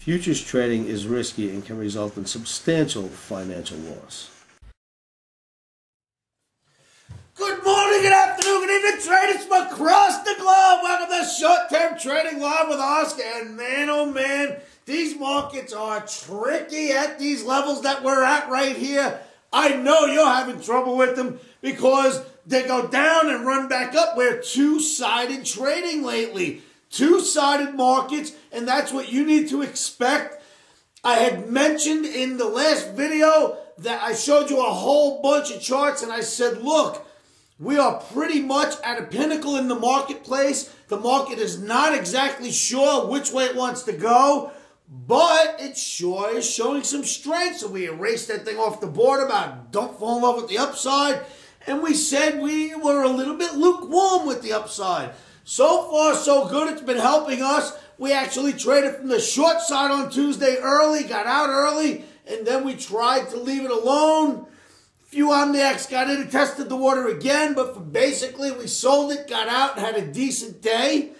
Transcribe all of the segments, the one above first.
Futures trading is risky and can result in substantial financial loss. Good morning, good afternoon, good evening, traders from across the globe. Welcome to Short-Term Trading Live with Oscar. And man, oh man, these markets are tricky at these levels that we're at right here. I know you're having trouble with them because they go down and run back up. We're two-sided trading lately. Two-sided markets, and that's what you need to expect. I had mentioned in the last video that I showed you a whole bunch of charts, and I said, look, we are pretty much at a pinnacle in the marketplace. The market is not exactly sure which way it wants to go, but it sure is showing some strength. So we erased that thing off the board about don't fall in love with the upside, and we said we were a little bit lukewarm with the upside. So far, so good. It's been helping us. We actually traded from the short side on Tuesday early, got out early, and then we tried to leave it alone. A few Omniacs got in and tested the water again, but basically we sold it, got out, and had a decent day.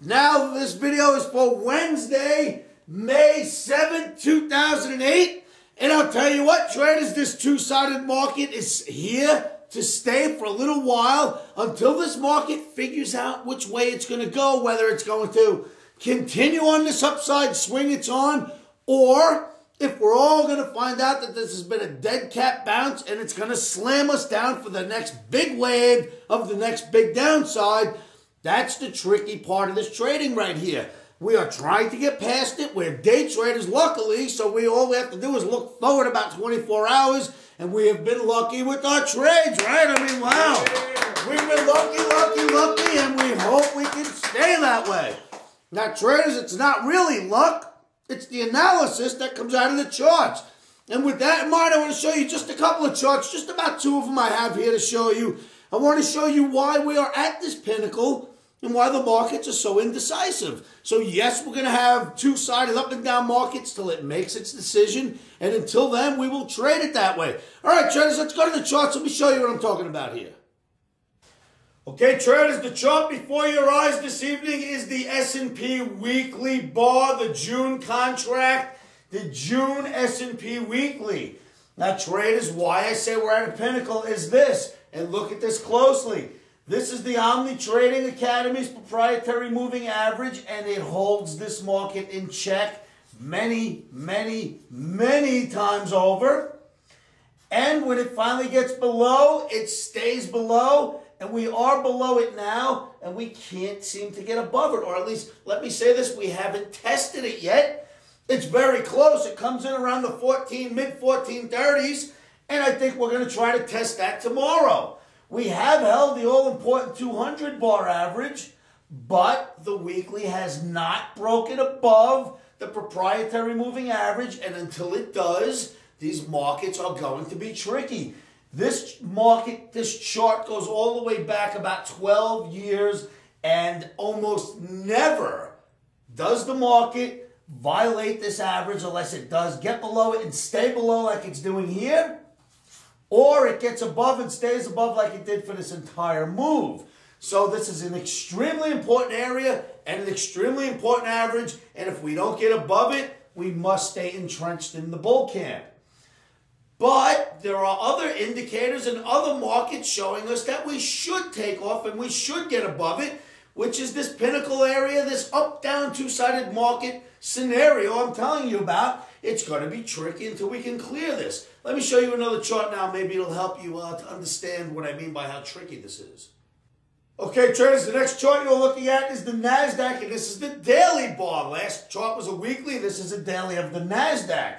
Now this video is for Wednesday, May 7th, 2008. And I'll tell you what, traders, this two-sided market is here to stay for a little while until this market figures out which way it's going to go, whether it's going to continue on this upside swing it's on, or if we're all going to find out that this has been a dead cat bounce and it's going to slam us down for the next big wave of the next big downside. That's the tricky part of this trading right here. We are trying to get past it. We're day traders, luckily, so all we have to do is look forward about 24 hours, and we have been lucky with our trades, right? I mean, wow. We've been lucky, and we hope we can stay that way. Now, traders, it's not really luck. It's the analysis that comes out of the charts. And with that in mind, I want to show you just a couple of charts, just about two of them I have here to show you. I want to show you why we are at this pinnacle and why the markets are so indecisive. So yes, we're going to have two-sided up and down markets till it makes its decision. And until then, we will trade it that way. All right, traders, let's go to the charts. Let me show you what I'm talking about here. Okay, traders, the chart before your eyes this evening is the S&P weekly bar, the June contract, the June S&P weekly. Now, traders, why I say we're at a pinnacle is this, and look at this closely. This is the Omni Trading Academy's proprietary moving average, and it holds this market in check many, many, many times over. And when it finally gets below, it stays below, and we are below it now, and we can't seem to get above it. Or at least, let me say this, we haven't tested it yet. It's very close. It comes in around the mid-1430s, and I think we're going to try to test that tomorrow. We have held the all-important 200 bar average, but the weekly has not broken above the proprietary moving average, and until it does, these markets are going to be tricky. This market, this chart goes all the way back about 12 years, and almost never does the market violate this average unless it does get below it and stay below like it's doing here, or it gets above and stays above like it did for this entire move. So this is an extremely important area and an extremely important average, and if we don't get above it, we must stay entrenched in the bull camp. But there are other indicators and other markets showing us that we should take off and we should get above it, which is this pinnacle area, this up-down two-sided market scenario I'm telling you about. It's going to be tricky until we can clear this. Let me show you another chart now. Maybe it'll help you to understand what I mean by how tricky this is. Okay, traders, the next chart you're looking at is the NASDAQ, and this is the daily bar. Last chart was a weekly. This is a daily of the NASDAQ.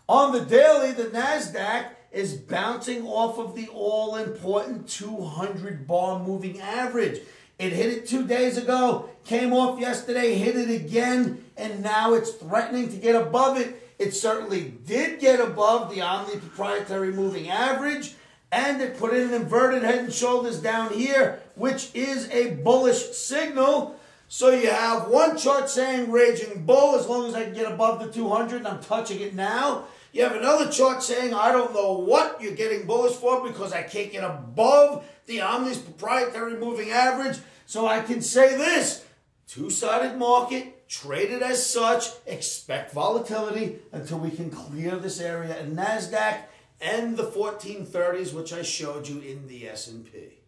On the daily, the NASDAQ is bouncing off of the all-important 200 bar moving average. It hit it 2 days ago, came off yesterday, hit it again, and now it's threatening to get above it. It certainly did get above the Omni proprietary moving average, and it put in an inverted head and shoulders down here, which is a bullish signal. So you have one chart saying raging bull as long as I can get above the 200, and I'm touching it now. You have another chart saying I don't know what you're getting bullish for because I can't get above the Omni's proprietary moving average. So I can say this, two-sided market, trade it as such, expect volatility until we can clear this area in NASDAQ and the 1430s, which I showed you in the S&P.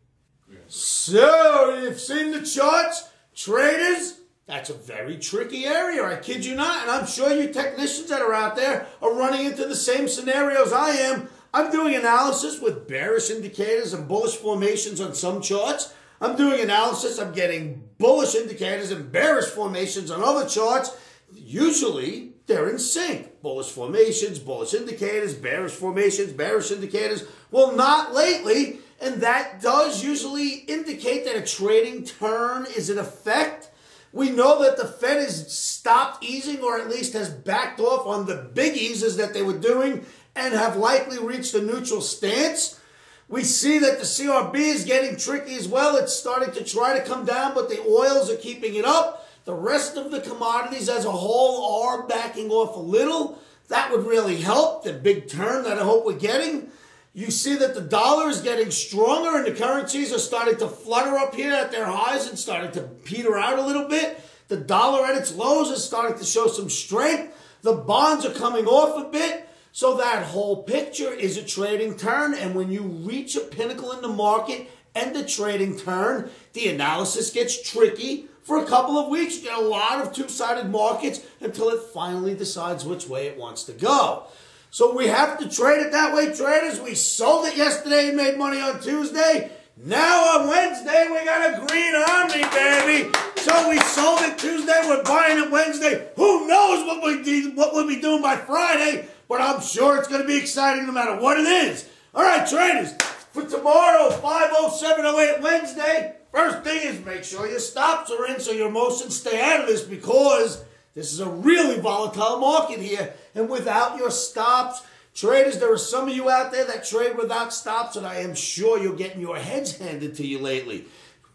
So, you've seen the charts, traders. That's a very tricky area, I kid you not, and I'm sure you technicians that are out there are running into the same scenarios I am. I'm doing analysis with bearish indicators and bullish formations on some charts. I'm doing analysis, I'm getting bullish indicators and bearish formations on other charts. Usually, they're in sync. Bullish formations, bullish indicators, bearish formations, bearish indicators. Well, not lately, and that does usually indicate that a trading turn is in effect. We know that the Fed has stopped easing, or at least has backed off on the big eases that they were doing and have likely reached a neutral stance. We see that the CRB is getting tricky as well. It's starting to try to come down, but the oils are keeping it up. The rest of the commodities as a whole are backing off a little. That would really help the big turn that I hope we're getting. You see that the dollar is getting stronger and the currencies are starting to flutter up here at their highs and starting to peter out a little bit. The dollar at its lows is starting to show some strength. The bonds are coming off a bit. So that whole picture is a trading turn, and when you reach a pinnacle in the market and the trading turn, the analysis gets tricky. For a couple of weeks, you get a lot of two-sided markets until it finally decides which way it wants to go. So we have to trade it that way, traders. We sold it yesterday and made money on Tuesday. Now on Wednesday, we got a green Omni, baby. So we sold it Tuesday, we're buying it Wednesday. Who knows what we'll be doing by Friday? But I'm sure it's going to be exciting no matter what it is. All right, traders, for tomorrow, 5:07:08 Wednesday, first thing is make sure your stops are in so your emotions stay out of this, because this is a really volatile market here. And without your stops, traders, there are some of you out there that trade without stops, and I am sure you're getting your heads handed to you lately.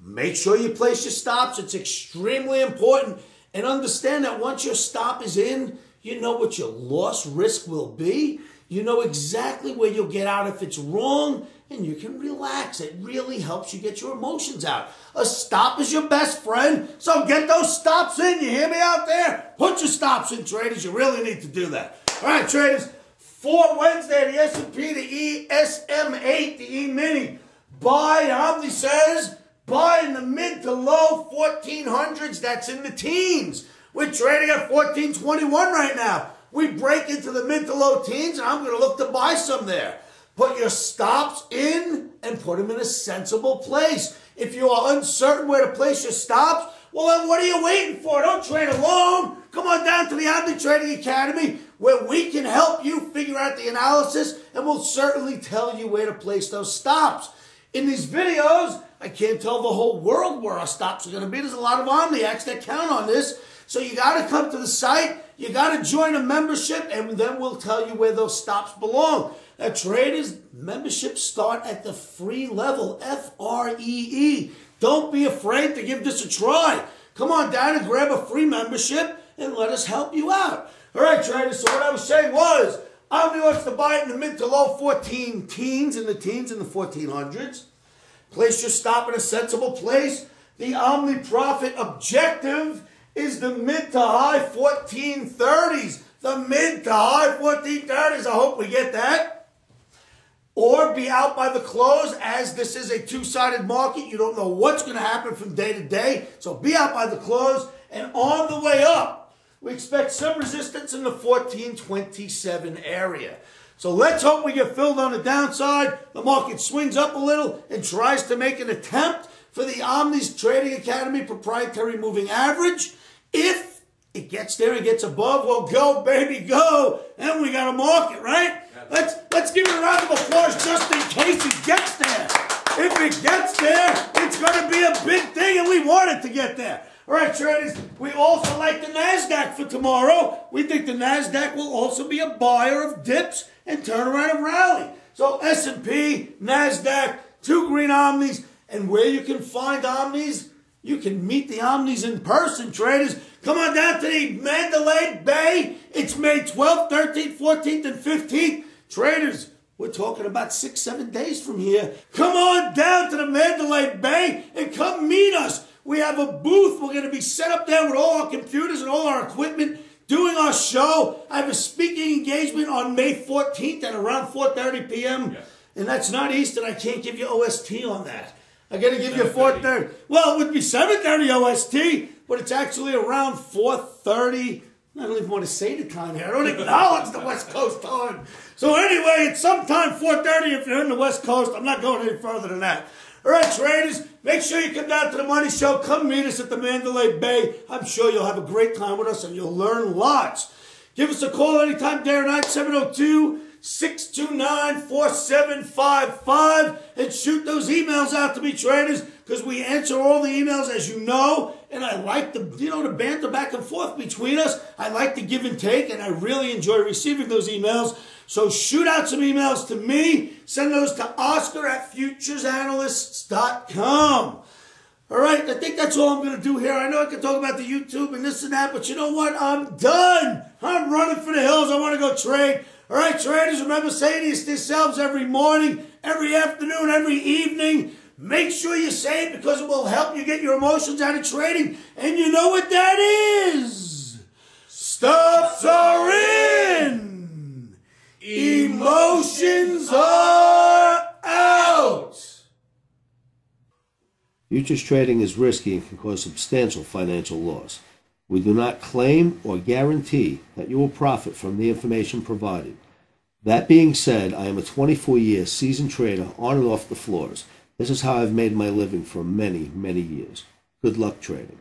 Make sure you place your stops. It's extremely important. And understand that once your stop is in, you know what your loss risk will be. You know exactly where you'll get out if it's wrong, and you can relax. It really helps you get your emotions out. A stop is your best friend, so get those stops in. You hear me out there? Put your stops in, traders. You really need to do that. All right, traders, for Wednesday, the S&P, the ESM8, the E-mini. Buy, Omni says, buy in the mid to low 1400s. That's in the teens. We're trading at 1421 right now. We break into the mid to low teens, and I'm going to look to buy some there. Put your stops in and put them in a sensible place. If you are uncertain where to place your stops, well, then what are you waiting for? Don't trade alone. Come on down to the Omni Trading Academy, where we can help you figure out the analysis, and we'll certainly tell you where to place those stops. In these videos, I can't tell the whole world where our stops are going to be. There's a lot of Omniacs that count on this. So you got to come to the site, you got to join a membership, and then we'll tell you where those stops belong. Now, traders, memberships start at the free level, F-R-E-E. Don't be afraid to give this a try. Come on down and grab a free membership and let us help you out. All right, traders, so what I was saying was, Omni wants to buy it in the mid to low 14 teens, in the 1400s. Place your stop in a sensible place. The Omni profit objective is the mid to high 1430s. The mid to high 1430s. I hope we get that. Or be out by the close, as this is a two-sided market. You don't know what's going to happen from day to day. So be out by the close. And on the way up, we expect some resistance in the 1427 area. So let's hope we get filled on the downside. The market swings up a little and tries to make an attempt for the Omni's Trading Academy proprietary moving average. If it gets there and gets above, well, go, baby, go. And we got a market, right? Let's give it a round of applause just in case it gets there. If it gets there, it's going to be a big thing, and we want it to get there. All right, traders, we also like the NASDAQ for tomorrow. We think the NASDAQ will also be a buyer of dips and turn around and rally. So S&P, NASDAQ, two green Omnis, and where you can find Omnis, you can meet the Omnis in person, traders. Come on down to the Mandalay Bay. It's May 12th, 13th, 14th, and 15th. Traders, we're talking about 6-7 days from here. Come on down to the Mandalay Bay and come meet us. We have a booth. We're going to be set up there with all our computers and all our equipment doing our show. I have a speaking engagement on May 14th at around 4:30 p.m. Yeah. And that's not Eastern. I can't give you OST on that. I got to give you 4:30. Well, it would be 7:30 OST, but it's actually around 4:30. I don't even want to say the time here. I don't acknowledge the West Coast time. So anyway, it's sometime 4:30 if you're in the West Coast. I'm not going any further than that. All right, traders, make sure you come down to the Money Show. Come meet us at the Mandalay Bay. I'm sure you'll have a great time with us and you'll learn lots. Give us a call anytime, day or night, 702-629-4755, and shoot those emails out to me, traders, because we answer all the emails, as you know, and I like the, the banter back and forth between us. I like the give and take, and I really enjoy receiving those emails. So shoot out some emails to me. Send those to Oscar@futuresanalysts.com. All right, I think that's all I'm going to do here. I know I can talk about the YouTube and this and that, but you know what? I'm done. I'm running for the hills. I want to go trade. All right, traders, remember saying this to yourselves every morning, every afternoon, every evening. Make sure you say it because it will help you get your emotions out of trading. And you know what that is? Stops are in. Emotions are out. Futures trading is risky and can cause substantial financial loss. We do not claim or guarantee that you will profit from the information provided. That being said, I am a 24-year seasoned trader on and off the floors. This is how I've made my living for many, many years. Good luck trading.